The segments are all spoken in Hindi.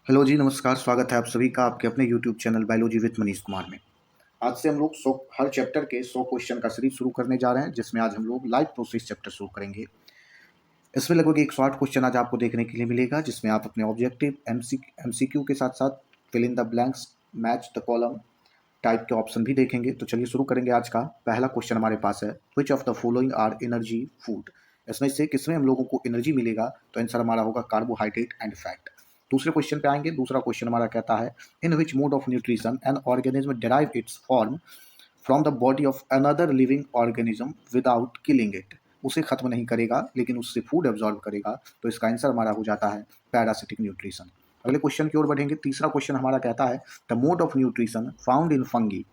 हेलो जी, नमस्कार। स्वागत है आप सभी का आपके अपने YouTube channel biology with Manish Kumar में। आज से हम लोग 100 हर चैप्टर के 100 क्वेश्चन का सीरीज शुरू करने जा रहे हैं, जिसमें आज हम लोग लाइफ प्रोसेस चैप्टर शुरू करेंगे। इसमें लगभग 108 क्वेश्चन आज आपको देखने के लिए मिलेगा, जिसमें आप अपने ऑब्जेक्टिव एमसीक्यू के साथ-साथ fill in the blanks, match the column type के ऑप्शन भी देखेंगे। तो चलिए शुरू करेंगे। आज का पहला क्वेश्चन हमारे पास है, which of the following are energy food? इसमें से किसमें हम लोगों को एनर्जी मिलेगा? तो आंसर हमारा होगा कार्बोहाइड्रेट एंड फैट। दूसरे क्वेश्चन पे आएंगे। दूसरा क्वेश्चन हमारा कहता है, in which mode of nutrition an organism derive its form from the body of another living organism without killing it? उसे खत्म नहीं करेगा लेकिन उससे फूड एब्जॉर्ब करेगा। तो इसका आंसर हमारा हो जाता है पैरासिटिक न्यूट्रिशन। अगले क्वेश्चन की ओर बढ़ेंगे। तीसरा क्वेश्चन हमारा कहता है, the mode of nutrition found in fungi.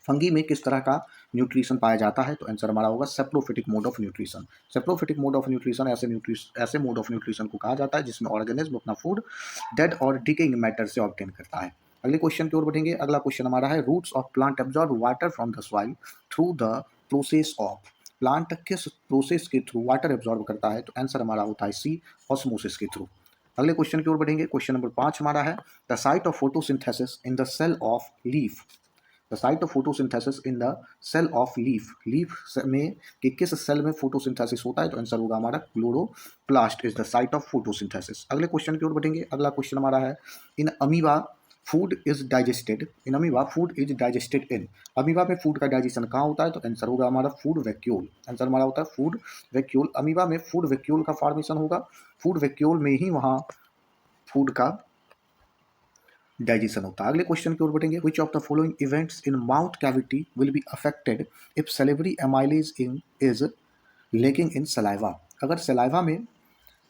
Fungi में किस तरह का न्यूट्रिशन पाया जाता है? तो आंसर हमारा होगा saprophytic mode of nutrition. Saprophytic mode of nutrition ऐसे मोड ऑफ न्यूट्रिशन को कहा जाता है जिसमें ऑर्गेनिज्म अपना फूड डेड और डिकेइंग मैटर से ऑब्टेन करता है। अगले क्वेश्चन की ओर बढ़ेंगे। अगला क्वेश्चन हमारा है, roots of plant absorb water from the soil through the process of. Plant किस प्रोसेस के थ्रू वाटर एब्जॉर्ब करता है? तो आंसर हमारा होता है सी, ऑस्मोसिस के थ्रू। अगले क्वेश्चन की ओर बढ़ेंगे। क्वेश्चन नंबर 5 हमारा है, the site of photosynthesis in the cell of leaf. The site of photosynthesis in the cell of leaf. Leaf में कि किस सेल में फोटोसिंथेसिस होता है? तो आंसर होगा हमारा chloroplast is the site of photosynthesis. अगले क्वेश्चन की ओर बढ़ेंगे। अगला क्वेश्चन हमारा है, in amoeba food is digested. In amoeba food is digested in. Amoeba में फूड का डाइजेशन कहाँ होता है? तो आंसर होगा हमारा फूड वैक्यूल। आंसर हमारा होता है फूड वैक्यूल। अमीबा में फूड वैक्यूल का फॉर्मेशन होगा। फूड वैक्यूल में ही वहाँ फूड का डाइजेशन होता है। अगले क्वेश्चन की ओर बढ़ेंगे। Which of the following events in mouth cavity will be affected if salivary amylase in is lacking in saliva. अगर सलाइवा में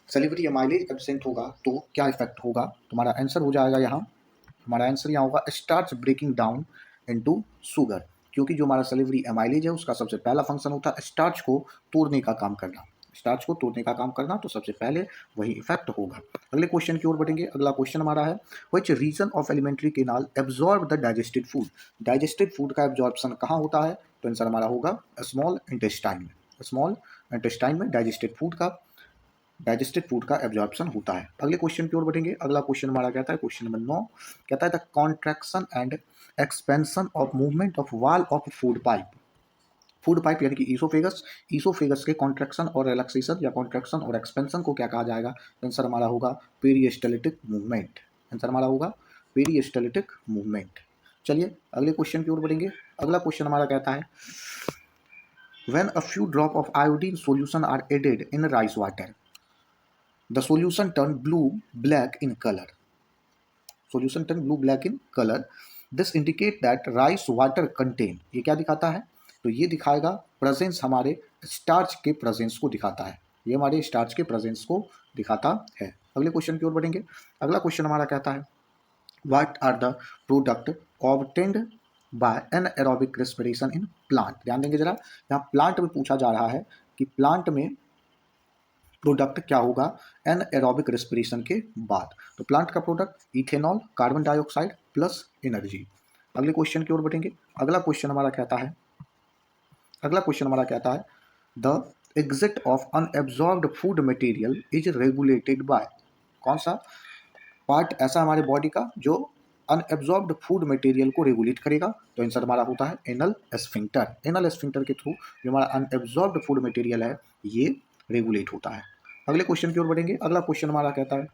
सेलेवरी एमाइलेज एब्सेंट होगा तो क्या इफेक्ट होगा? तुम्हारा आंसर हो जाएगा यहाँ, हमारा आंसर यहाँ होगा starch breaking down into sugar. क्योंकि जो हमारा सेलेवरी एमाइलेज है उसका सबसे पहला फंक्शन होता है स्टार्च को तोड़ने का काम करना। स्टार्च को तोड़ने का काम करना, तो सबसे पहले वही इफेक्ट होगा। अगले क्वेश्चन की ओर बढ़ेंगे। अगला क्वेश्चन हमारा है, which region of alimentary canal absorb the digested food. Digested food का एब्जॉर्प्शन कहाँ होता है? तो आंसर हमारा होगा स्मॉल इंटेस्टाइन में। स्मॉल इंटेस्टाइन में डाइजेस्टेड फूड का एब्जॉर्प्शन होता है। अगले क्वेश्चन की ओर बढ़ेंगे। अगला क्वेश्चन हमारा कहता है, क्वेश्चन नंबर 9 कहता है, the contraction and expansion of movement of wall of food pipe. Food pipe यानी कि ईसोफेगस, ईसोफेगस के कॉन्ट्रैक्शन और रिलैक्सेशन या कॉन्ट्रैक्शन और एक्सपेंशन को क्या कहा जाएगा? आंसर हमारा होगा पेरिस्टाल्टिक मूवमेंट। आंसर हमारा होगा पेरिस्टाल्टिक मूवमेंट। चलिए अगले क्वेश्चन की ओर बढ़ेंगे। अगला क्वेश्चन हमारा कहता है, when a few drop of iodine solution are added in rice water, the solution turn blue black in colour. Solution turn blue black in colour. This indicate that rice water contain, ये क्या दिखाता है? तो ये दिखाएगा प्रेजेंस, हमारे स्टार्च के प्रेजेंस को दिखाता है। ये हमारे स्टार्च के प्रेजेंस को दिखाता है। अगले क्वेश्चन की ओर बढ़ेंगे। अगला क्वेश्चन हमारा कहता है, what are the product obtained by anaerobic respiration in plant. ध्यान देंगे जरा, यहाँ प्लांट में पूछा जा रहा है कि प्लांट में प्रोडक्ट क्या होगा एनाएरोबिक रेस्पिरेशन के बाद? तो प्लांट का product ethanol, carbon dioxide plus energy. अगले क्वेश्चन की ओर बढ़ेंगे। अगला क्वेश्चन हमारा कहता है, the exit of unabsorbed food material is regulated by. कौन सा पार्ट ऐसा हमारे बॉडी का जो अनएब्जॉर्ब्ड फूड मटेरियल को रेगुलेट करेगा? तो आंसर हमारा होता है एनल एस्फिंक्टर। एनल एस्फिंक्टर के थ्रू जो हमारा अनएब्जॉर्ब्ड फूड मटेरियल है ये रेगुलेट होता है। अगले क्वेश्चन की ओर बढ़ेंगे। अगला क्वेश्चन हमारा कहता है,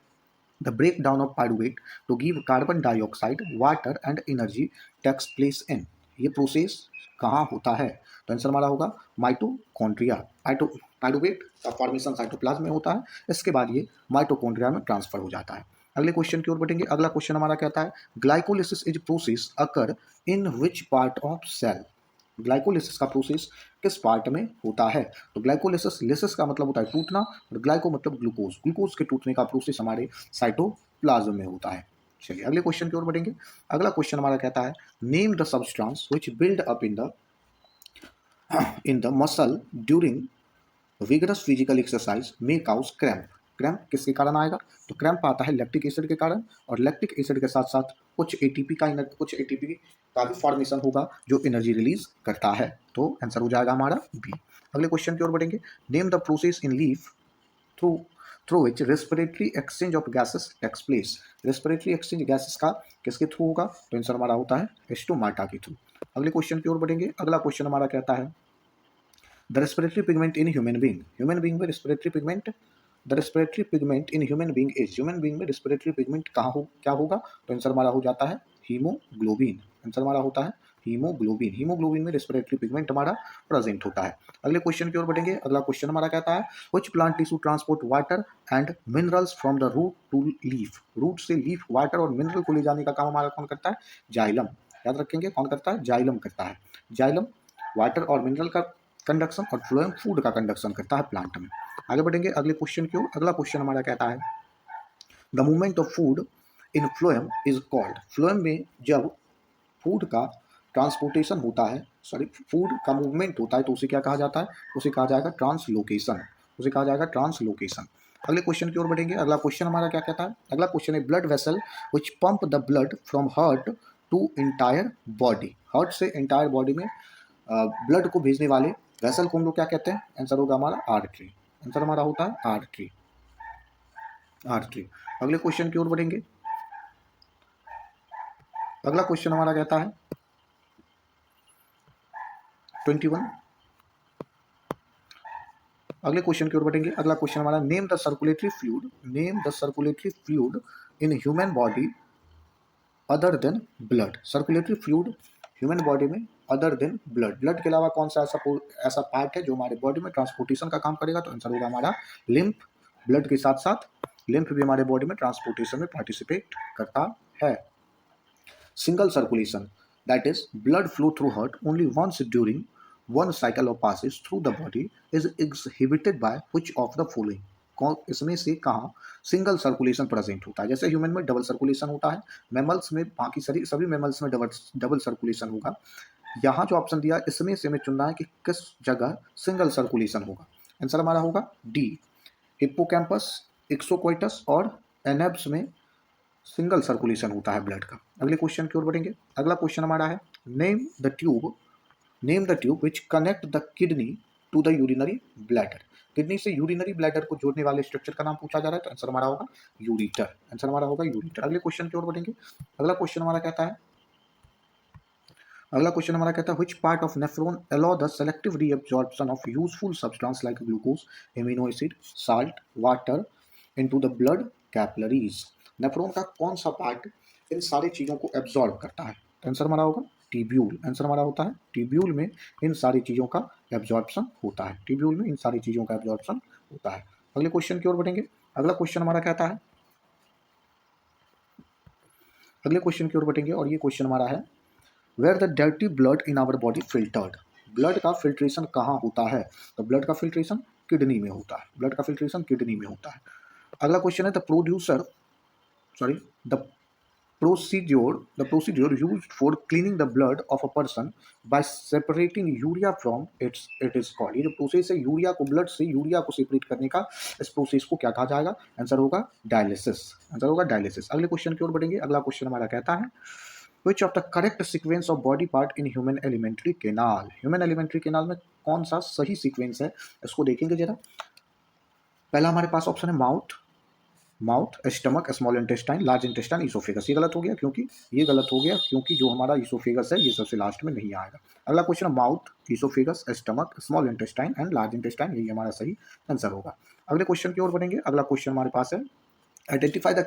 the break down of pyruvate to give carbon dioxide water and energy takes place in. ये प्रोसेस कहाँ होता है? तो आंसर हमारा होगा माइटोकॉन्ड्रिया। पायरुवेट का फॉर्मेशन साइटोप्लाज्म में होता है, इसके बाद ये माइटोकॉन्ड्रिया में ट्रांसफर हो जाता है। अगले क्वेश्चन की ओर बढ़ेंगे। अगला क्वेश्चन हमारा कहता है, glycolysis is process occur in which part of cell. Glycolysis का प्रोसेस किस पार्ट में होता है? तो ग्लाइकोलिसिस, लिसिस का मतलब होता है टूटना और ग्लाइको मतलब ग्लूकोज, ग्लूकोज के टूटने का प्रोसेस हमारे साइटोप्लाज्म में होता है। चलिए अगले क्वेश्चन की ओर बढ़ेंगे। अगला क्वेश्चन हमारा कहता है, name the substance which build up in the muscle during vigorous physical exercise may cause cramp. Cramp किसके कारण आएगा? तो क्रैम्प आता है लैक्टिक एसिड के कारण, और लैक्टिक एसिड के साथ साथ कुछ एटीपी का भी फॉर्मेशन होगा जो एनर्जी रिलीज करता है। तो आंसर हो जाएगा हमारा बी। अगले क्वेश्चन की ओर बढ़ेंगे। Name the process in leaf through through which respiratory exchange of gases takes place. Respiratory exchange gases का किसके थ्रू होगा? तो आंसर हमारा होता है स्टोमाटा के थ्रू। अगले क्वेश्चन की ओर बढ़ेंगे। अगला क्वेश्चन हमारा कहता है the respiratory pigment in human being. Human being में respiratory pigment, the respiratory pigment in human being is, human being में रेस्पिरेटरी पिगमेंट क्या होगा? तो आंसर हमारा हो जाता है हीमोग्लोबिन। आंसर हमारा होता है हीमोग्लोबिन। हीमोग्लोबिन में रेस्पिरेटरी पिगमेंट हमारा प्रेजेंट होता है। अगले क्वेश्चन की ओर बढ़ेंगे। अगला क्वेश्चन हमारा कहता है which plant tissue transport water and minerals from the root to leaf. Root से लीफ वाटर और मिनरल को ले जाने का काम हमारा कौन करता है? जाइलम। याद रखेंगे कौन करता है? जाइलम करता है। जाइलम वाटर और मिनरल का कंडक्शन और फ्लोएम फूड का कंडक्शन करता है प्लांट में। आगे बढ़ेंगे अगले क्वेश्चन की ओर। अगला क्वेश्चन हमारा कहता है the movement of food in phloem is called. Phloem में जब फूड का ट्रांसपोर्टेशन होता है, सॉरी फूड का मूवमेंट होता है तो उसे क्या कहा जाता है? उसे कहा जाएगा ट्रांसलोकेशन। उसे कहा जाएगा ट्रांसलोकेशन। अगले क्वेश्चन की ओर बढ़ेंगे। अगला क्वेश्चन हमारा क्या कहता है? अगला क्वेश्चन है blood vessel which pump the blood from heart to entire body. Heart से इंटायर बॉडी में ब्लड को भेजने वाले वेसल को हम लोग क्या कहते हैं? आंसर होगा हमारा आर्टरी। आंसर हमारा होता है आर्टरी। आर्टरी। अगले क्वेश्चन की ओर बढ़ेंगे। अगला क्वेश्चन हमारा कहता है 21। अगले क्वेश्चन की ओर बढ़ेंगे। अगला क्वेश्चन हमारा name the circulatory fluid, name the circulatory fluid in human body other than blood. Circulatory fluid human body में अदर देन ब्लड, ब्लड के अलावा कौन सा ऐसा पार्ट है जो हमारे बॉडी में ट्रांसपोर्टेशन का काम करेगा? तो आंसर होगा हमारा लिम्फ। ब्लड के साथ साथ लिम्फ भी हमारे बॉडी में ट्रांसपोर्टेशन में पार्टिसिपेट करता है। Single circulation that is blood flow through heart only once during one cycle of passes through the body is exhibited by which of the following. कौन इसमें से कहाँ सिंगल सर्कुलेशन प्रेजेंट होता है? जैसे ह्यूमन में डबल सर्कुलेशन होता है, मैमल्स में बाकी सभी मैमल्स में डबल सर्कुलेशन होगा। यहाँ जो ऑप्शन दिया इसमें से हमें चुनना है कि किस जगह सिंगल सर्कुलेशन होगा। आंसर हमारा होगा डी, हिप्पोकैम्पस, एक्सोकोइटस और एनेब्स में सिंगल सर्कुलेशन होता है ब्लड का। अगले क्वेश्चन की ओर बढ़ेंगे। अगला क्वेश्चन हमारा है name the tube which connect the kidney to the urinary bladder. Kidney से यूरिनरी ब्लैडर को जोड़ने वाले स्ट्रक्चर का नाम पूछा जा रहा है तो आंसर हमारा होगा यूरिटर। आंसर हमारा होगा यूरिटर। अगले क्वेश्चन की ओर बढ़ेंगे। अगला क्वेश्चन हमारा कहता है which part of nephron allow the selective reabsorption of useful substance like glucose, amino acid, salt, water into the blood capillaries. Nephron का कौन सा पार्ट इन सारी चीज़ों को एब्जॉर्ब करता है? तो आंसर हमारा होगा टिब्यूल। आंसर हमारा होता है टिब्यूल में इन सारी चीज़ों का एब्जॉर्प्शन होता है। टिब्यूल में इन सारी चीज़ों का एब्जॉर्प्शन होता है। अगले क्वेश्चन की ओर बढ़ेंगे। अगला क्वेश्चन हमारा कहता है अगले क्वेश्चन की ओर बढ़ेंगे और ये क्वेश्चन हमारा है where the dirty blood in our body filtered. Blood का फिल्ट्रेशन कहाँ होता है? तो ब्लड का फिल्ट्रेशन किडनी में होता है। ब्लड का फिल्ट्रेशन किडनी में होता है। अगला क्वेश्चन है the procedure used for cleaning the blood of a person by separating urea from it is called। ये जो प्रोसेस है यूरिया को ब्लड से यूरिया को सेपरेट करने का, इस प्रोसेस को क्या कहा जाएगा? आंसर होगा डायलिसिस। आंसर होगा डायलिसिस। अगले क्वेश्चन की ओर बढ़ेंगे। अगला क्वेश्चन हमारा कहता है which of the correct sequence of body part in human alimentary canal। Human alimentary canal में कौन सा सही सीक्वेंस है इसको देखेंगे जरा। पहला हमारे पास ऑप्शन है mouth, stomach, small intestine, large intestine, oesophagus. ये गलत हो गया क्योंकि जो हमारा ईसोफेगस है ये सबसे लास्ट में नहीं आएगा। अगला क्वेश्चन है mouth, oesophagus, stomach, small intestine and large intestine, यही हमारा सही आंसर होगा। अगले क्वेश्चन की ओर बढ़ेंगे। अगला क्वेश्चन हमारे पास है identify the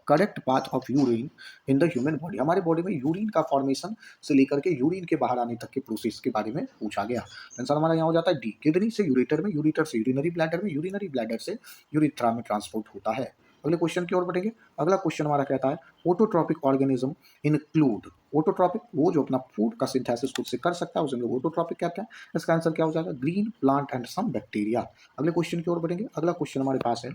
correct path of urine in the human body. हमारे बॉडी में यूरिन का फॉर्मेशन से लेकर के यूरिन के बाहर आने तक के प्रोसेस के बारे में पूछा गया। आंसर हमारा यहाँ हो जाता है डी, किडनी से यूरेटर में, यूरेटर से यूरिनरी ब्लैडर में, यूरिनरी ब्लैडर से यूरिथ्रा में ट्रांसपोर्ट होता है। अगले क्वेश्चन की ओर बढ़ेंगे। अगला क्वेश्चन हमारा कहता है ऑटोट्रॉपिक ऑर्गेनिज्म इंक्लूड। ऑटोट्रॉपिक वो जो अपना फूड का सिंथेसिस खुद से कर सकता है उसे हम लोग ऑटोट्रॉपिक कहते हैं। इसका आंसर क्या हो जाएगा? Green plant and some bacteria. अगले क्वेश्चन की ओर बढ़ेंगे। अगला क्वेश्चन हमारे पास है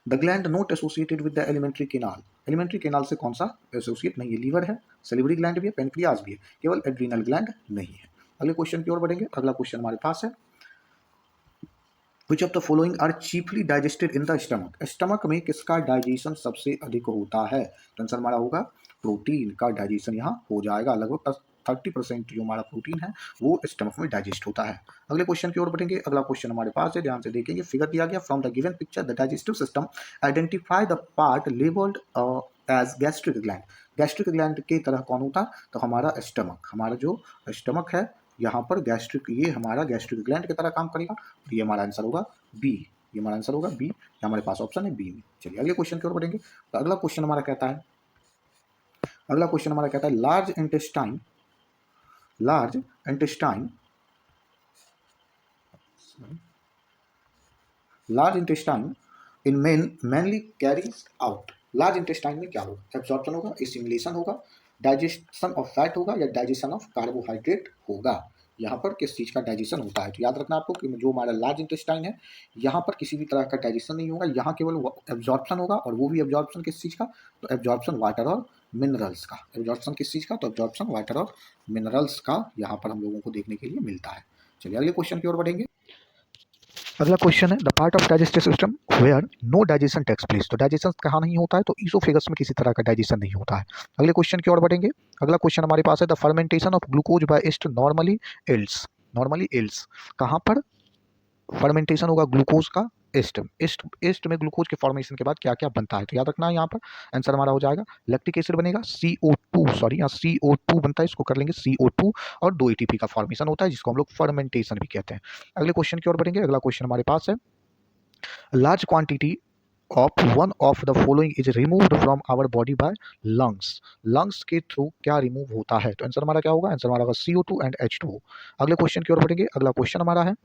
the gland not associated with the alimentary canal. Alimentary canal से कौन सा एसोसिएट नहीं है? लीवर है, सेलिवरी ग्लैंड भी है, पेनक्रियाज भी है, केवल एड्रीनल ग्लैंड नहीं है। अगले क्वेश्चन की ओर बढ़ेंगे। अगला क्वेश्चन हमारे पास है Which of the following are chiefly digested in the stomach। Stomach में किसका डाइजेशन सबसे अधिक होता है? तो आंसर हमारा होगा प्रोटीन का डाइजेशन यहाँ हो जाएगा। लगभग 30% जो हमारा प्रोटीन है वो स्टमक में डाइजेस्ट होता है। अगले क्वेश्चन की ओर बढ़ेंगे। अगला क्वेश्चन हमारे पास है, ध्यान से देखेंगे। फिगर दिया गया, from the given picture the digestive system identify the part labelled as gastric gland. Gastric gland की तरह कौन होता है? तो हमारा स्टमक, हमारा जो स्टमक है यहाँ पर गैस्ट्रिक, ये हमारा गैस्ट्रिक ग्लैंड की तरह काम करेगा। तो ये हमारा आंसर होगा बी, ये हमारा आंसर होगा बी, हमारे पास ऑप्शन है बी में। चलिए अगले क्वेश्चन की ओर बढ़ेंगे। तो अगला क्वेश्चन हमारा कहता है, large intestine, large intestine, large intestine in mainly carries out. Large intestine में क्या होगा? एब्जॉर्प्शन होगा, एसिमिलेशन होगा, डाइजेशन ऑफ फैट होगा, या डाइजेशन ऑफ कार्बोहाइड्रेट होगा। यहाँ पर किस चीज़ का डाइजेशन होता है? तो याद रखना आपको कि जो हमारा लार्ज इंटेस्टाइन है यहाँ पर किसी भी तरह का डाइजेशन नहीं होगा, यहाँ केवल एब्जॉर्प्शन होगा, और वो भी एब्जॉर्प्शन किस चीज़ का? तो एब्जॉर्प्शन वाटर और मिनरल्स का। एब्जॉर्प्शन किस चीज़ का? तो एब्जॉर्प्शन वाटर और मिनरल्स का यहाँ पर हम लोगों को देखने के लिए मिलता है। चलिए अगले क्वेश्चन की ओर बढ़ेंगे। अगला क्वेश्चन है, the part of digestive system where no digestion takes place. तो डाइजेशन कहाँ नहीं होता है? तो ईसोफेगस में किसी तरह का डाइजेशन नहीं होता है। अगले क्वेश्चन की ओर बढ़ेंगे। अगला क्वेश्चन हमारे पास है, the fermentation of glucose by yeast normally yields. Normally yields कहाँ पर फर्मेंटेशन होगा ग्लूकोज का? ईस्ट में ग्लूकोज के फॉर्मेशन के बाद क्या क्या बनता है? तो याद रखना है, यहाँ पर आंसर हमारा हो जाएगा लैक्टिक एसिड बनेगा, CO2, सॉरी यहाँ CO2 बनता है, इसको कर लेंगे CO2, और 2 ATP का फॉर्मेशन होता है जिसको हम लोग फर्मेंटेशन भी कहते हैं। अगले क्वेश्चन की ओर बढ़ेंगे। अगला क्वेश्चन हमारे पास है, large quantity of one of the following is removed from our body by lungs. Lungs के थ्रू क्या रिमूव होता है? तो आंसर हमारा क्या होगा? आंसर हमारा होगा CO2 एंड H2O। अगले क्वेश्चन की ओर बढ़ेंगे। अगला क्वेश्चन हमारा है,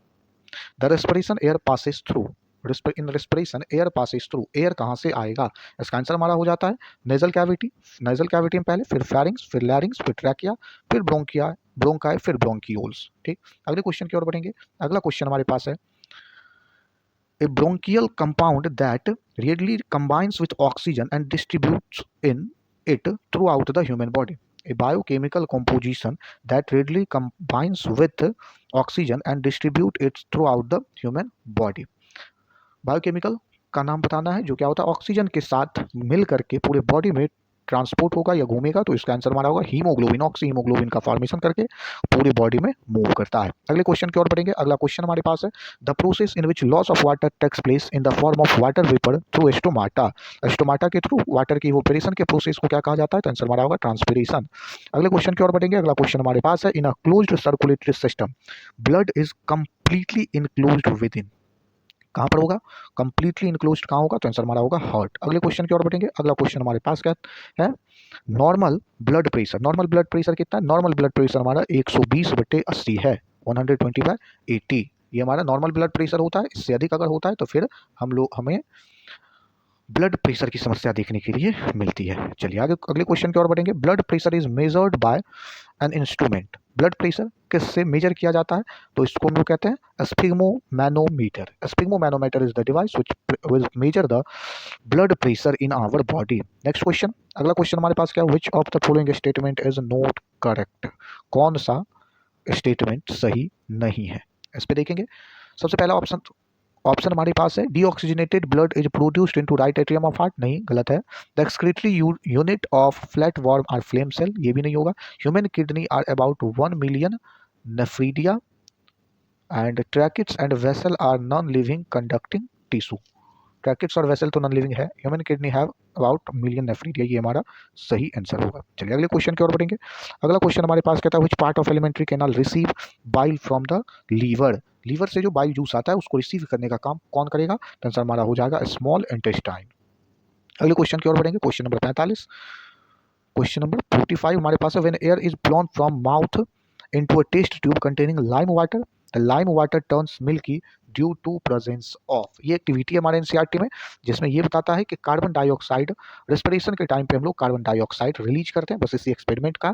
the respiration air passes through. In respiration air passes through, air कहाँ से आएगा? इसका आंसर हमारा हो जाता है नेजल कैविटी। नेजल कैविटी में पहले, फिर फेरिंग्स, फिर लैरिंग्स, फिर ट्रैकिया, फिर ब्रोंकिया, ब्रोंकाई, फिर ब्रोंकियोल्स। ठीक, अगले क्वेश्चन की ओर बढ़ेंगे। अगला क्वेश्चन हमारे पास है, a bronchial compound that readily combines with oxygen and distributes in it throughout the human body. A biochemical composition that readily combines with oxygen and distributes it throughout the human body. Biochemical का नाम बताना है जो क्या होता है? ऑक्सीजन के साथ मिल करके पूरे बॉडी में ट्रांसपोर्ट होगा या घूमेगा। तो इसका आंसर हमारा होगा हीमोग्लोबिन। ऑक्सी हीमोग्लोबिन का फॉर्मेशन करके पूरी बॉडी में मूव करता है। अगले क्वेश्चन की ओर बढ़ेंगे। अगला क्वेश्चन हमारे पास है, the process in which loss of water takes place in the form of water vapour through stomata. Stomata के थ्रू वाटर की इवोपरेशन के प्रोसेस को क्या कहा जाता है? तो आंसर हमारा होगा ट्रांसपिरेशन। अगले क्वेश्चन की ओर बढ़ेंगे। अगला क्वेश्चन हमारे पास है, in a closed circulatory system blood is completely enclosed within. कहाँ पर होगा? कंप्लीटली इनक्लोज्ड कहाँ होगा? तो आंसर हमारा होगा हार्ट। अगले क्वेश्चन की ओर बढ़ेंगे। अगला क्वेश्चन हमारे पास क्या है? Normal blood pressure. Normal blood pressure कितना है? नॉर्मल ब्लड प्रेशर हमारा 120/80 है, 120/80। ये हमारा नॉर्मल ब्लड प्रेशर होता है। इससे अधिक अगर होता है तो फिर हमें ब्लड प्रेशर की समस्या देखने के लिए मिलती है। चलिए आगे अगले क्वेश्चन की ओर बढ़ेंगे। Blood pressure is measured by an instrument. Blood pressure किससे मेजर किया जाता है? तो इसको हम लोग कहते हैं sphygmomanometer. Sphygmomanometer is the device which will measure the blood pressure in our body. Next question, अगला क्वेश्चन हमारे पास क्या है? Which of the following statement is not correct. कौन सा स्टेटमेंट सही नहीं है? इस पे देखेंगे। सबसे पहला ऑप्शन हमारे पास है, deoxygenated blood is produced into right atrium of heart. नहीं, गलत है। The excretory unit of flat worm are flame cell. ये भी नहीं होगा। Human kidney are about 1 million nephridia and tracheids and vessel are non living conducting tissue. Tracheids और वेसल तो नॉन लिविंग है। Human kidney have about million nephridia. ये हमारा सही आंसर होगा। चलिए अगले क्वेश्चन की ओर बढ़ेंगे। अगला क्वेश्चन हमारे पास कहता है, which part of alimentary canal receive bile from the liver. Liver से जो बाइल जूस आता है उसको रिसीव करने का काम कौन करेगा? तो आंसर हमारा हो जाएगा स्मॉल इंटेस्टाइन। अगले क्वेश्चन की ओर बढ़ेंगे। Question number 45। क्वेश्चन नंबर 45 हमारे पास है, when air is blown from mouth into a test tube containing lime water, the lime water turns milky due to presence of. ये एक्टिविटी हमारे एनसीईआरटी में, जिसमें ये बताता है कि कार्बन डाइऑक्साइड रेस्पिरेशन के टाइम पे हम लोग कार्बन डाइऑक्साइड रिलीज करते हैं। बस इसी एक्सपेरिमेंट का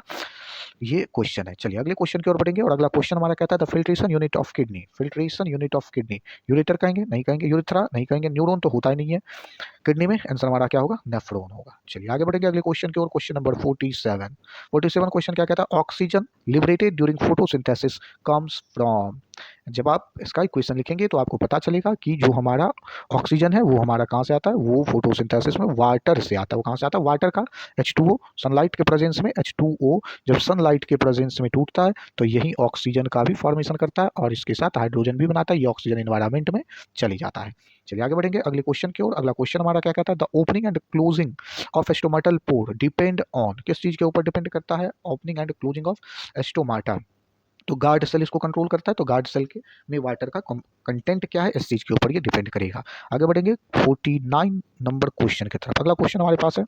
ये क्वेश्चन है। चलिए अगले क्वेश्चन की ओर बढ़ेंगे। और अगला क्वेश्चन हमारा कहता है, the filtration unit of kidney. Filtration unit of kidney, ureter कहेंगे? नहीं कहेंगे। यूरिथ्रा? नहीं कहेंगे। न्यूरॉन तो होता ही नहीं है किडनी में। आंसर हमारा क्या होगा? नेफ्रॉन होगा। चलिए आगे बढ़ेंगे अगले क्वेश्चन की ओर। क्वेश्चन नंबर 47 क्वेश्चन क्या कहता है? Oxygen liberated during photosynthesis comes from. जब आप इसका इक्वेशन लिखेंगे तो आपको पता चलेगा कि जो हमारा ऑक्सीजन है वो हमारा कहाँ से आता है, वो फोटोसिंथेसिस में वाटर से आता है। वो कहाँ से आता है, वाटर का H2O, सनलाइट के प्रेजेंस में H2O जब सनलाइट के प्रेजेंस में टूटता है तो यही ऑक्सीजन का भी फॉर्मेशन करता है और इसके साथ हाइड्रोजन भी बनाता है। ये ऑक्सीजन इन्वायरमेंट में चली जाता है। चलिए आगे बढ़ेंगे अगले क्वेश्चन की ओर। अगला क्वेश्चन हमारा क्या कहता है, the opening and closing of stomatal pore depend on, किस चीज के ऊपर डिपेंड करता है, opening and closing of stomata. तो गार्ड सेल इसको कंट्रोल करता है, तो गार्ड सेल के में वाटर का कंटेंट क्या है इस चीज के ऊपर ये डिपेंड करेगा। आगे बढ़ेंगे 49 नंबर क्वेश्चन की तरफ। अगला क्वेश्चन हमारे पास है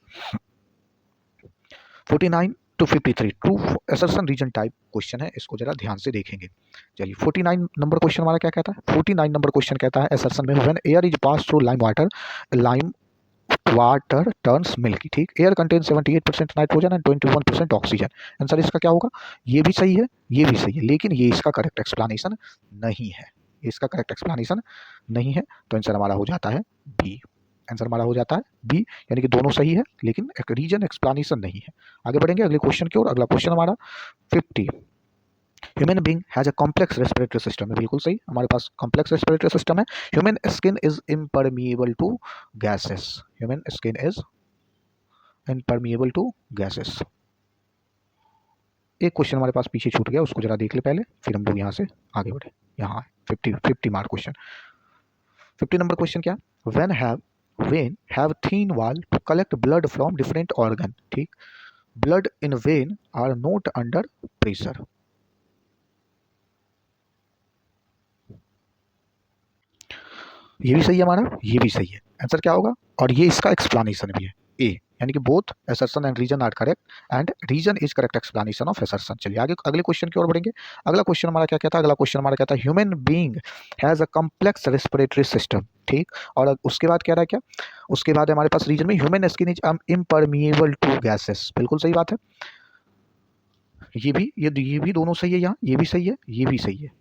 49 to 53 true assertion reason type question है, इसको जरा ध्यान से देखेंगे। चलिए 49 नंबर क्वेश्चन हमारा क्या कहता है, 49 नंबर क्वेश्चन कहता है असर्शन में when air is pass through lime water turns milky. ठीक, air contain 78% nitrogen and 21% oxygen. Answer इसका क्या होगा, ये भी सही है ये भी सही है, लेकिन ये इसका करेक्ट एक्सप्लेनेशन नहीं है, ये इसका करेक्ट एक्सप्लेनेशन नहीं है। तो आंसर हमारा हो जाता है बी। आंसर हमारा हो जाता है बी, यानी कि दोनों सही है लेकिन एक रीजन एक्सप्लेनेशन नहीं है। आगे बढ़ेंगे अगले क्वेश्चन की ओर। अगला क्वेश्चन हमारा 50, human being has a complex respiratory system है। बिल्कुल सही, हमारे पास कॉम्प्लेक्स रेस्पिरेटरी सिस्टम है। Human skin is impermeable to gases, human skin is impermeable to gases. एक क्वेश्चन हमारे पास पीछे छूट गया, उसको जरा देख ले पहले, फिर हम लोग यहाँ से आगे बढ़े। यहाँ 50 मार्क क्वेश्चन। 50 नंबर क्वेश्चन क्या, vein have thin wall to collect blood from different organ. ठीक, blood in vein are not under pressure. ये भी सही है हमारा, ये भी सही है। आंसर क्या होगा, और ये इसका एक्सप्लेनेशन भी है ए, यानी कि both assertion and reason are correct and reason is correct explanation of assertion. चलिए आगे अगले क्वेश्चन की ओर बढ़ेंगे। अगला क्वेश्चन हमारा क्या कहता है, अगला क्वेश्चन हमारा कहता है human being has a complex respiratory system. ठीक, और उसके बाद कह रहा है क्या, उसके बाद हमारे पास रीजन में human skin is impermeable to gases. बिल्कुल सही बात है, ये भी दोनों सही है, यहाँ ये भी सही है ये भी सही है।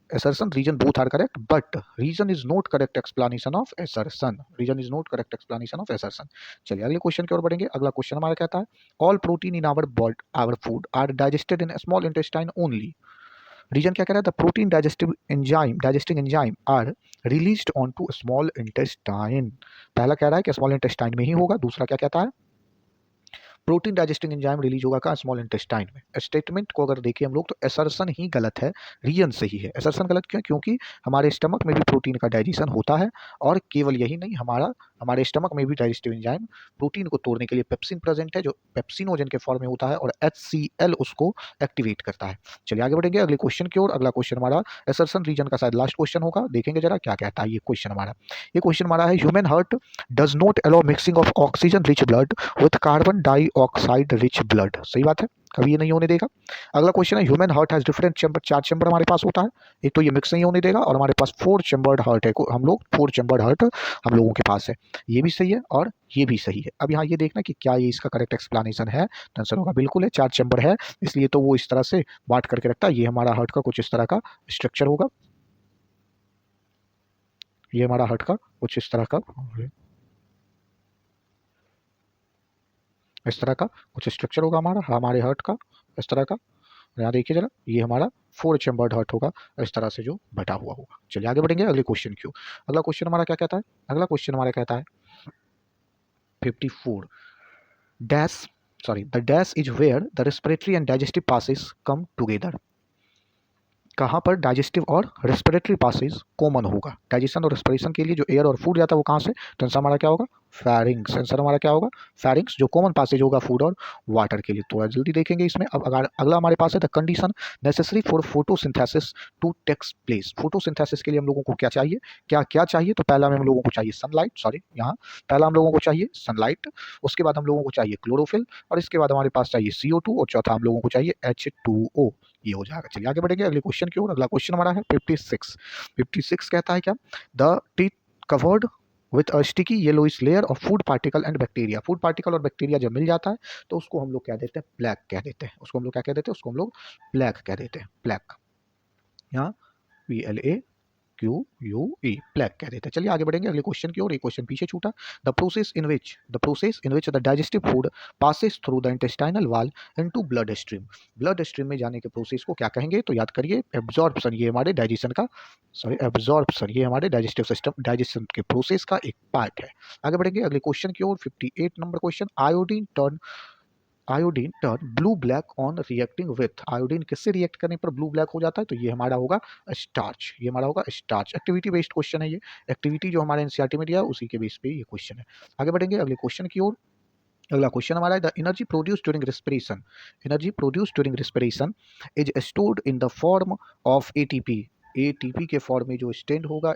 assertion region both are correct but reason is not correct explanation of assertion, reason is not correct explanation of assertion। चलिए अगले क्वेश्चन की ओर बढ़ेंगे। अगला क्वेश्चन हमारा कहता है all protein in our food are digested in small intestine only। Reason क्या कह रहा है, the protein digesting enzyme are released on to small intestine. पहला कह रहा है कि स्मॉल इंटेस्टाइन में ही होगा, दूसरा क्या कहता है, प्रोटीन डाइजेस्टिंग एंजाइम रिलीज होगा कहाँ, स्मॉल इंटेस्टाइन में। स्टेटमेंट को अगर देखें हम लोग तो असर्शन ही गलत है, रीजन सही है। असर्शन गलत क्यों, क्योंकि हमारे स्टमक में भी प्रोटीन का डाइजेशन होता है और केवल यही नहीं, हमारे स्टमक में भी डाइजेस्टिव एंजाइम प्रोटीन को तोड़ने के लिए पेप्सिन प्रेजेंट है, जो पेप्सिनोजन के फॉर्म में होता है और HCl उसको एक्टिवेट करता है। चलिए आगे बढ़ेंगे अगले क्वेश्चन की ओर। अगला क्वेश्चन हमारा असर्शन रीजन का शायद लास्ट क्वेश्चन होगा, देखेंगे जरा क्या कहता है ये क्वेश्चन हमारा। ये क्वेश्चन हमारा है human heart does not allow mixing of oxygen rich blood with carbon dioxide rich blood. सही बात है, कभी ये नहीं होने देगा। अगला क्वेश्चन है human heart has different chamber, 4 chamber हमारे पास होता है, एक तो ये मिक्स नहीं होने देगा, और हमारे पास 4 चैम्बर्ड हार्ट है, हम लोग 4 चैम्बर्ड हार्ट हम लोगों के पास है। ये भी सही है और ये भी सही है। अब यहाँ ये देखना कि क्या ये इसका करेक्ट एक्सप्लेनेशन है, तो आंसर होगा बिल्कुल है, 4 चैम्बर है इसलिए तो वो इस तरह से बांट करके रखता है। ये हमारा हार्ट का कुछ इस तरह का स्ट्रक्चर होगा, ये हमारा हार्ट का कुछ इस तरह का कुछ स्ट्रक्चर होगा हमारे हार्ट का इस तरह का। यहाँ देखिए जरा, ये हमारा 4 चैम्बर्ड हार्ट होगा, इस तरह से जो बटा हुआ होगा। चलिए आगे बढ़ेंगे अगले क्वेश्चन की। अगला क्वेश्चन हमारा क्या कहता है, अगला क्वेश्चन हमारा कहता है 54 dash the dash is where the respiratory and digestive passes come together. कहाँ पर डाइजेस्टिव और रेस्पिरेटरी पासेज कॉमन होगा, डाइजेशन और रेस्पिरेशन के लिए जो एयर और फूड जाता है वो कहाँ से, तो आंसर हमारा क्या होगा, फैरिंग्स। आंसर हमारा क्या होगा, फैरिंग्स, जो कॉमन पासेज होगा फूड और वाटर के लिए। थोड़ा जल्दी देखेंगे इसमें। अब अगर अगला हमारे पास है the condition necessary for photosynthesis to takes place. Photosynthesis के लिए हम लोगों को क्या चाहिए, क्या चाहिए, तो पहला में हम लोगों को चाहिए सनलाइट, यहाँ पहला हम लोगों को चाहिए सनलाइट, उसके बाद हम लोगों को चाहिए क्लोरोफिल, और इसके बाद हमारे पास चाहिए CO2, और चौथा हम लोगों को चाहिए H2O। ये हो जाएगा। चलिए आगे बढ़ेंगे अगले क्वेश्चन की ओर। अगला क्वेश्चन हमारा है 56 कहता है क्या, the teeth covered with a sticky yellowish layer of food particle and bacteria. Food particle और बैक्टीरिया जब मिल जाता है तो उसको हम लोग क्या देते हैं, प्लेग कह देते हैं। उसको हम लोग क्या कह देते हैं, उसको हम लोग प्लेग कह देते हैं, प्लेग। यहाँ PLAQ QUE प्लेग कह देते हैं। चलिए आगे बढ़ेंगे अगले क्वेश्चन की ओर। एक क्वेश्चन पीछे छूटा। The process in which the digestive food passes through the intestinal wall into blood stream. Blood stream में जाने के प्रोसेस को क्या कहेंगे? तो याद करिए एब्जॉर्प्शन, ये हमारे डाइजेशन का एब्जॉर्प्शन, ये हमारे डाइजेस्टिव सिस्टम डाइजेशन के प्रोसेस का एक पार्ट है। आगे बढ़ेंगे अगले क्वेश्चन की ओर। 58 number question. Iodine turn blue black on reacting with. Iodine किससे रिएक्ट करने पर ब्लू ब्लैक हो जाता है? तो ये हमारा होगा स्टार्च, ये हमारा होगा स्टार्च। एक्टिविटी बेस्ड क्वेश्चन है ये, एक्टिविटी जो हमारे एनसीईआरटी में दिया है उसी के बेस पे ये क्वेश्चन है। आगे बढ़ेंगे अगले क्वेश्चन की ओर। अगला क्वेश्चन हमारा है the energy produced during respiration. Energy produced during respiration is stored in the form of ATP. ATP के फॉर्म में जो स्टैंड होगा,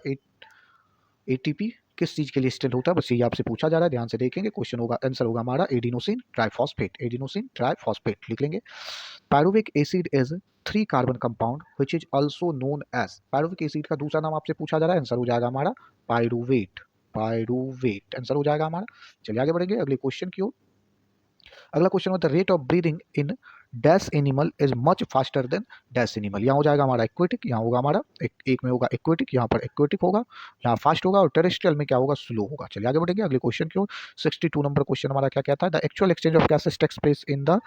एटीपी किस चीज के लिए स्टैंड होता है? बस ये आपसे पूछा जा रहा है, ध्यान से देखेंगे। क्वेश्चन होगा, आंसर होगा हमारा एडिनोसिन ट्राइफॉस्फेट। एडिनोसिन ट्राइफॉस्फेट लिख लेंगे। Pyruvic acid is 3 carbon compound which is also known as. Pyruvic acid का दूसरा नाम आपसे पूछा जा रहा है, आंसर हो जाएगा हमारा पायरुवेट। पायरुवेट आंसर हो जाएगा हमारा। चलिए आगे बढ़ेंगे अगले क्वेश्चन की ओर। अगला क्वेश्चन होता है rate of breathing in dash animal is much faster than dash animal. यहाँ हो जाएगा हमारा एक्वेटिक, यहाँ होगा हमारा एक में होगा एक्वेटिक, यहाँ पर एक्वेटिक होगा, यहाँ फास्ट होगा, और टेरेस्ट्रियल में क्या होगा? स्लो होगा। चलिए आगे बढ़ेंगे अगले क्वेश्चन की ओर। 62 नंबर क्वेश्चन हमारा क्या कहता है? The actual exchange of gases takes place in the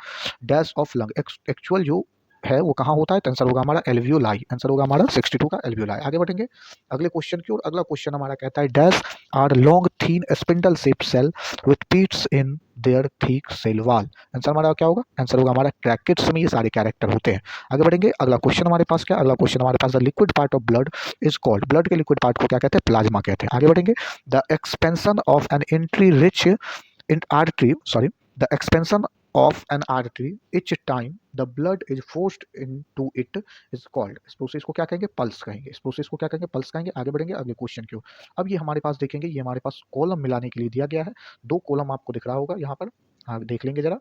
dash of lung. Actual जो है वो कहाँ होता है? तो आंसर होगा हमारा एल्वियोलाई। आंसर होगा हमारा 62 का एल्वियोलाई। आगे बढ़ेंगे अगले क्वेश्चन की ओर। अगला क्वेश्चन हमारा कहता है dash are long thin spindle shape cell with pits in their thick cell wall. Answer हमारा क्या होगा? आंसर होगा हमारा ट्रैकेट्स में ये सारे कैरेक्टर होते हैं। आगे बढ़ेंगे अगला क्वेश्चन हमारे पास क्या? अगला क्वेश्चन हमारे पास the liquid part of blood is called. Blood के लिक्विड पार्ट को क्या कहते हैं? प्लाज्मा कहते हैं। आगे बढ़ेंगे the expansion of an entry rich in artery, sorry, the expansion of an artery each time the blood is forced into it is called। इस प्रोसेस को क्या कहेंगे? पल्स कहेंगे। इस प्रोसेस को क्या कहेंगे? पल्स कहेंगे। आगे बढ़ेंगे अगले क्वेश्चन की ओर। अब ये हमारे पास देखेंगे, ये हमारे पास कॉलम मिलाने के लिए दिया गया है। 2 कॉलम आपको दिख रहा होगा यहाँ पर, आप देख लेंगे जरा,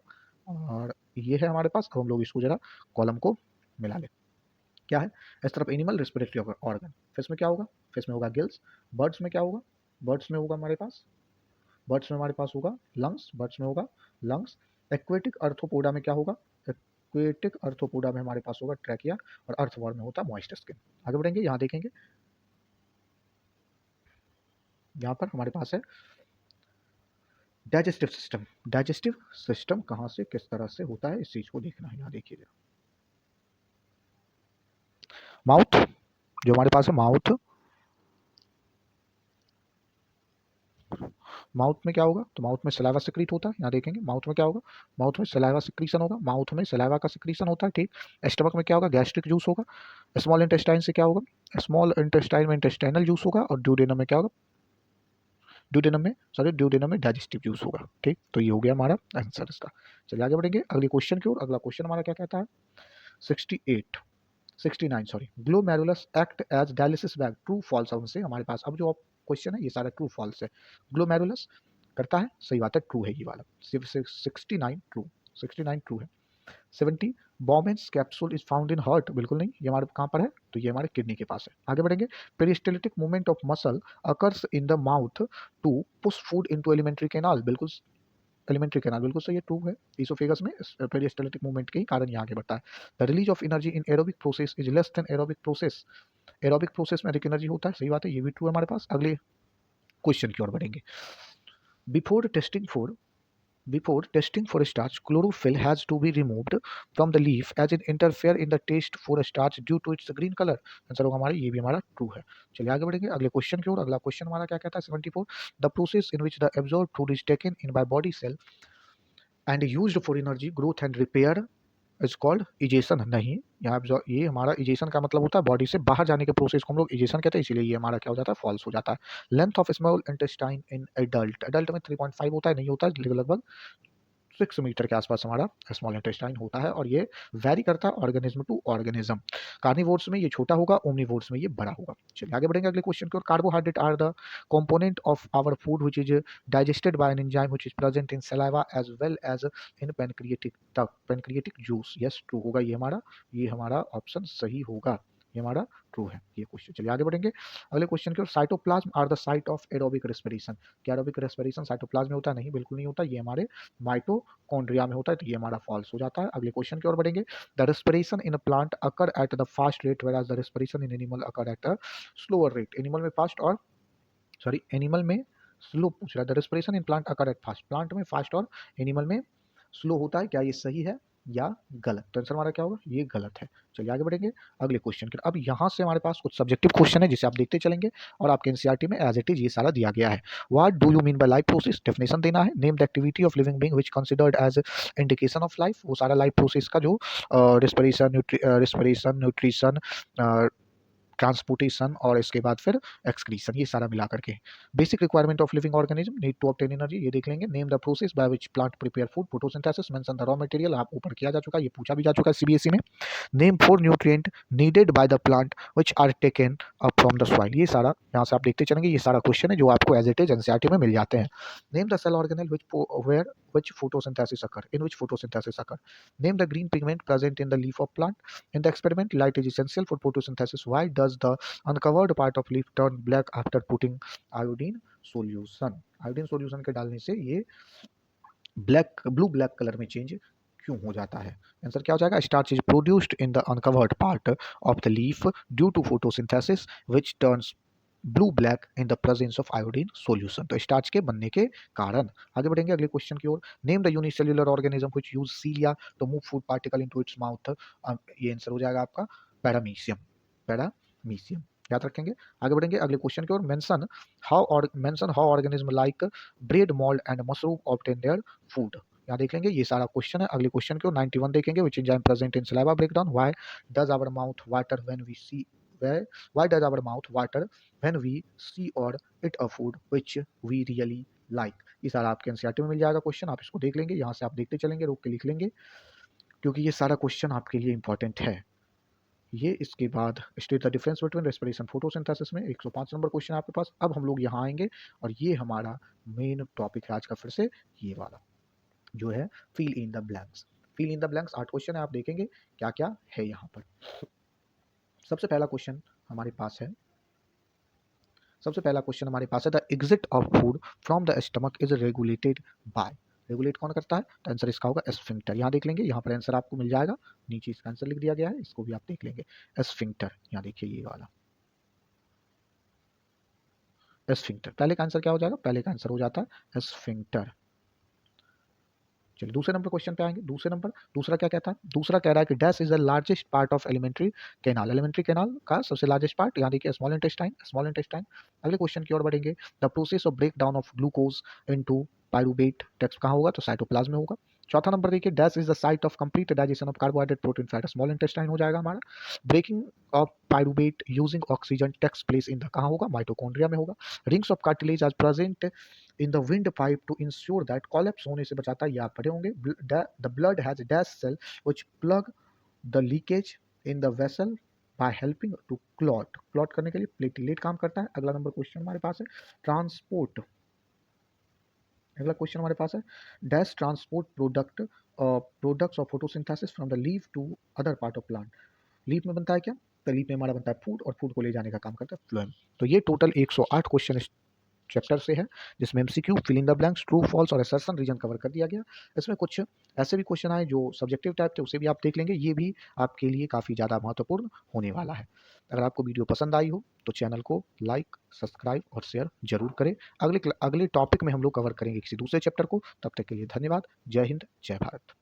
और ये है हमारे पास। अब हम लोग इसको जरा कॉलम को मिला लें। क्या है? इस तरफ एनिमल रेस्पिरेटरी ऑर्गन, फिश में क्या होगा? फिश में होगा गिल्स। बर्ड्स में क्या होगा? बर्ड्स में होगा हमारे पास, बर्ड्स में हमारे पास होगा लंग्स, बर्ड्स में होगा लंग्स। एक्वेटिक अर्थोपोडा में क्या होगा? एक्वेटिक अर्थोपोडा में हमारे पास होगा ट्रैकिया, और अर्थवॉर्म में होता है मॉइस्ट स्किन। आगे बढ़ेंगे, यहाँ देखेंगे, यहाँ पर हमारे पास है डाइजेस्टिव सिस्टम। डाइजेस्टिव सिस्टम कहाँ से किस तरह से होता है, इस चीज को देखना है। यहाँ देखिए माउथ, जो हमारे पास है माउथ, माउथ में क्या होगा? तो माउथ में सलाइवा सिक्रीट होता है। यहाँ देखेंगे माउथ में क्या होगा? माउथ में सलाइवा सिक्रीशन होगा, माउथ में सलाइवा का सिक्रीशन होता है, ठीक। स्टमक में क्या होगा? गैस्ट्रिक जूस होगा। स्मॉल इंटेस्टाइन से क्या होगा? स्मॉल इंटेस्टाइन में इंटेस्टाइनल जूस होगा, और ड्यूडेनम में क्या होगा? ड्यूडेनम में डाइजेस्टिव जूस होगा, ठीक। तो ये हो गया हमारा आंसर इसका। चलिए आगे बढ़ेंगे अगले क्वेश्चन की ओर। अगला क्वेश्चन हमारा क्या कहता है? 69 sorry. Glomerulus act as dialysis bag, true false है उनसे हमारे पास। अब जो क्वेश्चन है ये सारा ट्रू फॉल्स है। ग्लोमेरुलस करता है, सही बात है, ट्रू है ये वाला। 69 ट्रू है। 70 Bowman's capsule is found in heart, बिल्कुल नहीं, ये हमारे कहाँ पर है? तो ये हमारे किडनी के पास है। आगे बढ़ेंगे। Peristaltic movement of muscle occurs in the mouth to push food into alimentary canal, बिल्कुल एलिमेंट्री कैनाल, बिल्कुल सही है, ट्रू है। इसोफेगस में पेरिस्टाल्टिक मूवमेंट के ही कारण ये आगे बढ़ता है। The release of energy in aerobic process is less than aerobic process. Aerobic process में अधिक एनर्जी होता है, सही बात है, ये भी ट्रू है हमारे पास। अगले क्वेश्चन की ओर बढ़ेंगे। Before testing for starch, chlorophyll has to be removed from the leaf as it interfere in the taste for starch due to its green color। Answer होगा हमारा, ये भी हमारा ट्रू है। चलिए आगे बढ़ेंगे अगले क्वेश्चन की ओर। अगला क्वेश्चन हमारा क्या कहता है? 74 the process in which the absorb food is taken in by body cell and used for energy growth and repair is called ingestion. नहीं, यहाँ ये हमारा इजेशन का मतलब होता है बॉडी से बाहर जाने के प्रोसेस को हम लोग इजेशन कहते हैं, इसीलिए ये हमारा क्या हो जाता है? फॉल्स हो जाता है। Length of small intestine in adult, adult में 3.5 होता है, नहीं होता है, लगभग 6 मीटर के आसपास हमारा स्मॉल इंटेस्टाइन होता है, और ये वैरी करता है ऑर्गेनिज्म टू ऑर्गेनिज्म। कार्निवोर्स में ये छोटा होगा, ओमनिवोर्स में ये बड़ा होगा। चलिए आगे बढ़ेंगे अगले क्वेश्चन की ओर। Carbohydrate are the component of our food which is digested by an enzyme which is present in saliva as well as in pancreatic juice. Yes, true होगा ये हमारा ऑप्शन सही होगा। ये हमारा ट्रू है ये क्वेश्चन। चलिए आगे बढ़ेंगे अगले क्वेश्चन की ओर। Cytoplasm are the site of aerobic respiration. क्या एरोबिक रेस्पिरेशन साइटोप्लाज्म में होता है? नहीं, बिल्कुल नहीं होता, ये हमारे माइटोकॉन्ड्रिया में होता है, तो ये हमारा फॉल्स हो जाता है। अगले क्वेश्चन की ओर बढ़ेंगे। The respiration in a plant occur at the fast rate whereas the respiration in animal occur at a slower rate. Animal में फास्ट और एनिमल में स्लो पूछ रहा है। The respiration in plant occur at fast, plant में फास्ट और एनिमल में स्लो होता है। क्या ये सही है या गलत? तो आंसर हमारा क्या होगा? ये गलत है। चलिए आगे बढ़ेंगे अगले क्वेश्चन की। अब यहाँ से हमारे पास कुछ सब्जेक्टिव क्वेश्चन है जिसे आप देखते चलेंगे और आपके एनसीईआरटी में एज इट इज ये सारा दिया गया है। What do you mean by life process? Definition देना है। Name the activity of living being which considered as indication of life. वो सारा लाइफ प्रोसेस का जो रेस्पिरेशन न्यूट्रिशन ट्रांसपोर्टेशन और इसके बाद फिर एक्सक्रीशन, ये सारा मिला करके। Basic requirement of living organism need to obtain energy, ये देख लेंगे। Name the process by which plant prepare food, photosynthesis. Mention the raw material, आप ऊपर किया जा चुका है, ये पूछा भी जा चुका है सीबीएसई में। Name 4 nutrient needed by the plant which are taken up from the soil. ये सारा यहाँ से आप देखते चलेंगे, ये सारा क्वेश्चन है जो आपको एज इट इज एनसीईआरटी में मिल जाते हैं। Name the cell organelle which photosynthesis occur, in which photosynthesis occur. Name the green pigment present in the leaf of plant. In the experiment, light is essential for photosynthesis. Why does the uncovered part of leaf turn black after putting iodine solution? iodine solution के डालने से ये ब्लू ब्लैक कलर में चेंज क्यों हो जाता है? आंसर क्या हो जाएगा? Starch is produced in the uncovered part of the leaf due to photosynthesis which turns blue black in the presence of iodine solution. तो स्टार्च के बनने के कारण। आगे बढ़ेंगे अगले क्वेश्चन की ओर। Name the unicellular organism which use cilia to move food particle into its mouth. ये आंसर हो जाएगा आपका पैरामीशियम। पैरामीशियम याद रखेंगे। आगे बढ़ेंगे अगले क्वेश्चन की ओर। Mention how organism like bread mould and mushroom obtain their food. यहाँ देख लेंगे, ये सारा क्वेश्चन है। अगले क्वेश्चन की ओर 91 देखेंगे। Which enzyme present in saliva breakdown. Why does our mouth water when we see why does our mouth water when we see or eat a food which we really like? ये सारा आपके एनसीईआरटी में मिल जाएगा क्वेश्चन, आप इसको देख लेंगे। यहाँ से आप देखते चलेंगे, रोक के लिख लेंगे क्योंकि ये सारा क्वेश्चन आपके लिए इंपॉर्टेंट है। ये इसके बाद state the difference between respiration photosynthesis में 105 नंबर क्वेश्चन है आपके पास। अब हम लोग यहाँ आएंगे और ये हमारा मेन टॉपिक है आज का, फिर से ये वाला जो है fill in the blanks. Fill in the blanks 8 question है, आप देखेंगे क्या क्या है यहाँ पर। सबसे पहला क्वेश्चन हमारे पास है the exit of food from the stomach is regulated by. Regulate कौन करता है? तो आंसर इसका होगा एस्फिंक्टर। यहाँ देख लेंगे, यहाँ पर आंसर आपको मिल जाएगा, नीचे इसका आंसर लिख दिया गया है, इसको भी आप देख लेंगे। एस्फिंक्टर, यहाँ देखिए ये वाला एस्फिंक्टर। पहले का आंसर क्या हो जाएगा? पहले का आंसर हो जाता है एस्फिंक्टर। चलिए दूसरे नंबर क्वेश्चन पे आएंगे। दूसरा क्या कहता है? दूसरा कह रहा है कि dash is the largest part of alimentary canal. Alimentary canal का सबसे लार्जेस्ट पार्ट, यहाँ देखिए स्मॉल इंटेस्टाइन। अगले क्वेश्चन की ओर बढ़ेंगे। The process of break down of glucose into pyruvate takes कहाँ होगा? तो साइटोप्लाज्म में होगा। चौथा नंबर देखिए, dash is the site of complete digestion of carbohydrate protein fat. Small intestine हो जाएगा हमारा। Breaking of pyruvate using oxygen takes place in the कहाँ होगा? माइटोकॉन्ड्रिया में होगा। Rings of cartilage are present in the windpipe to ensure that collapse होने से बचाता है, ये आप पढ़े होंगे। The blood has dash cell which plug the leakage in the vessel by helping to clot करने के लिए प्लेटलेट काम करता है। अगला नंबर क्वेश्चन हमारे पास है ट्रांसपोर्ट। अगला क्वेश्चन हमारे पास है dash transport products of photosynthesis from the leaf to other part of plant. Leaf में बनता है क्या? तो लीफ में हमारा बनता है फूड, और फूड को ले जाने का काम करता है फ्लोएम। तो ये टोटल 108 क्वेश्चन चैप्टर से है, जिसमें MCQ, fill in the blanks, true false और असर्शन रीजन कवर कर दिया गया। इसमें कुछ ऐसे भी क्वेश्चन आए जो सब्जेक्टिव टाइप थे, उसे भी आप देख लेंगे, ये भी आपके लिए काफ़ी ज़्यादा महत्वपूर्ण होने वाला है। अगर आपको वीडियो पसंद आई हो तो चैनल को लाइक, सब्सक्राइब और शेयर जरूर करें। अगले टॉपिक में हम लोग कवर करेंगे किसी दूसरे चैप्टर को। तब तक के लिए धन्यवाद। जय हिंद, जय भारत।